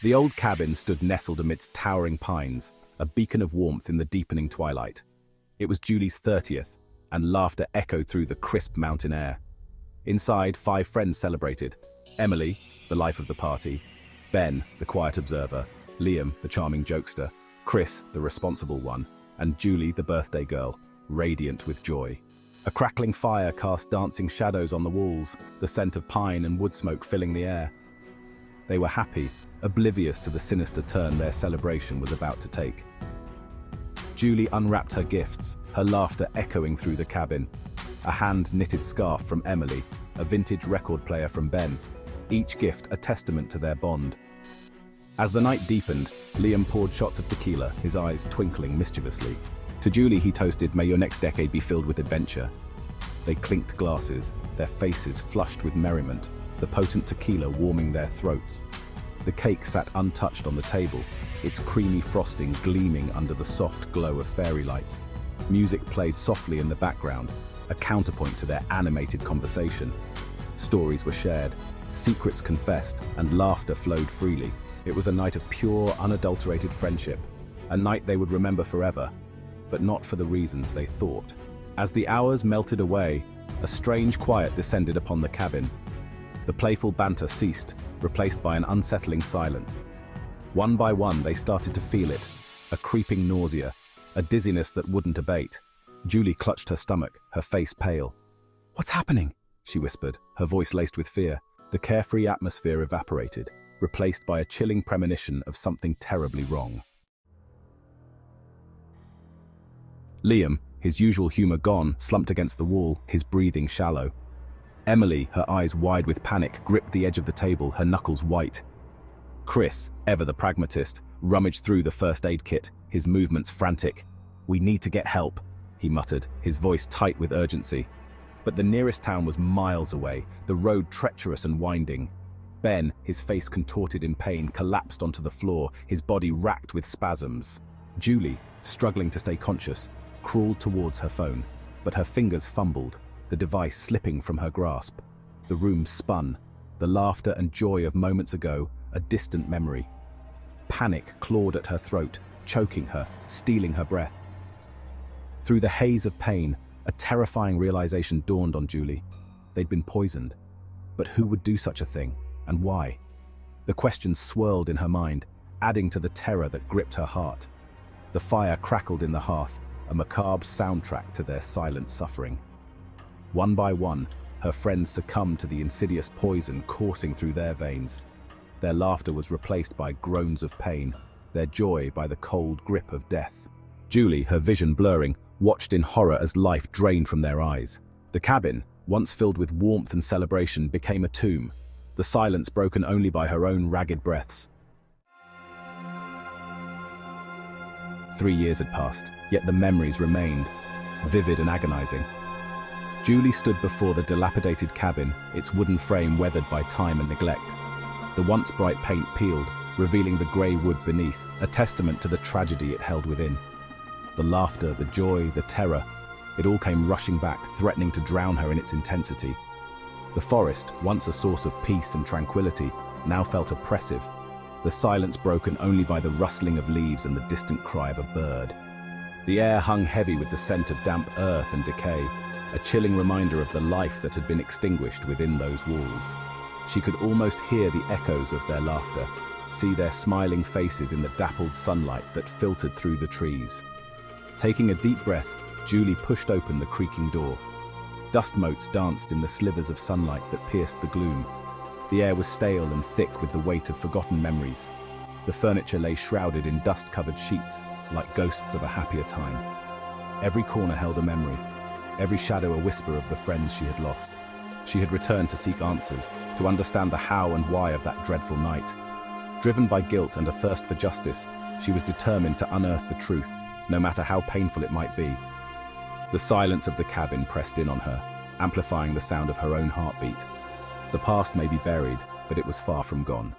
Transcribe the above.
The old cabin stood nestled amidst towering pines, a beacon of warmth in the deepening twilight. It was Julie's 30th, and laughter echoed through the crisp mountain air. Inside, 5 friends celebrated. Emily, the life of the party; Ben, the quiet observer; Liam, the charming jokester; Chris, the responsible one; and Julie, the birthday girl, radiant with joy. A crackling fire cast dancing shadows on the walls, the scent of pine and wood smoke filling the air. They were happy, oblivious to the sinister turn their celebration was about to take. Julie unwrapped her gifts, her laughter echoing through the cabin. A hand-knitted scarf from Emily, a vintage record player from Ben, each gift a testament to their bond. As the night deepened, Liam poured shots of tequila, his eyes twinkling mischievously. To Julie he toasted, "May your next decade be filled with adventure." They clinked glasses, their faces flushed with merriment, the potent tequila warming their throats. The cake sat untouched on the table, its creamy frosting gleaming under the soft glow of fairy lights. Music played softly in the background, a counterpoint to their animated conversation. Stories were shared, secrets confessed, and laughter flowed freely. It was a night of pure, unadulterated friendship, a night they would remember forever, but not for the reasons they thought. As the hours melted away, a strange quiet descended upon the cabin. The playful banter ceased, replaced by an unsettling silence. One by one, they started to feel it, a creeping nausea, a dizziness that wouldn't abate. Julie clutched her stomach, her face pale. "What's happening?" she whispered, her voice laced with fear. The carefree atmosphere evaporated, replaced by a chilling premonition of something terribly wrong. Liam, his usual humor gone, slumped against the wall, his breathing shallow. Emily, her eyes wide with panic, gripped the edge of the table, her knuckles white. Chris, ever the pragmatist, rummaged through the first aid kit, his movements frantic. "We need to get help," he muttered, his voice tight with urgency. But the nearest town was miles away, the road treacherous and winding. Ben, his face contorted in pain, collapsed onto the floor, his body racked with spasms. Julie, struggling to stay conscious, crawled towards her phone, but her fingers fumbled, the device slipping from her grasp. The room spun, the laughter and joy of moments ago, a distant memory. Panic clawed at her throat, choking her, stealing her breath. Through the haze of pain, a terrifying realization dawned on Julie. They'd been poisoned. But who would do such a thing, and why? The questions swirled in her mind, adding to the terror that gripped her heart. The fire crackled in the hearth, a macabre soundtrack to their silent suffering. One by one, her friends succumbed to the insidious poison coursing through their veins. Their laughter was replaced by groans of pain, their joy by the cold grip of death. Julie, her vision blurring, watched in horror as life drained from their eyes. The cabin, once filled with warmth and celebration, became a tomb, the silence broken only by her own ragged breaths. 3 years had passed, yet the memories remained, vivid and agonizing. Julie stood before the dilapidated cabin, its wooden frame weathered by time and neglect. The once bright paint peeled, revealing the grey wood beneath, a testament to the tragedy it held within. The laughter, the joy, the terror, it all came rushing back, threatening to drown her in its intensity. The forest, once a source of peace and tranquility, now felt oppressive, the silence broken only by the rustling of leaves and the distant cry of a bird. The air hung heavy with the scent of damp earth and decay, a chilling reminder of the life that had been extinguished within those walls. She could almost hear the echoes of their laughter, see their smiling faces in the dappled sunlight that filtered through the trees. Taking a deep breath, Julie pushed open the creaking door. Dust motes danced in the slivers of sunlight that pierced the gloom. The air was stale and thick with the weight of forgotten memories. The furniture lay shrouded in dust-covered sheets, like ghosts of a happier time. Every corner held a memory, every shadow a whisper of the friends she had lost. She had returned to seek answers, to understand the how and why of that dreadful night. Driven by guilt and a thirst for justice, she was determined to unearth the truth, no matter how painful it might be. The silence of the cabin pressed in on her, amplifying the sound of her own heartbeat. The past may be buried, but it was far from gone.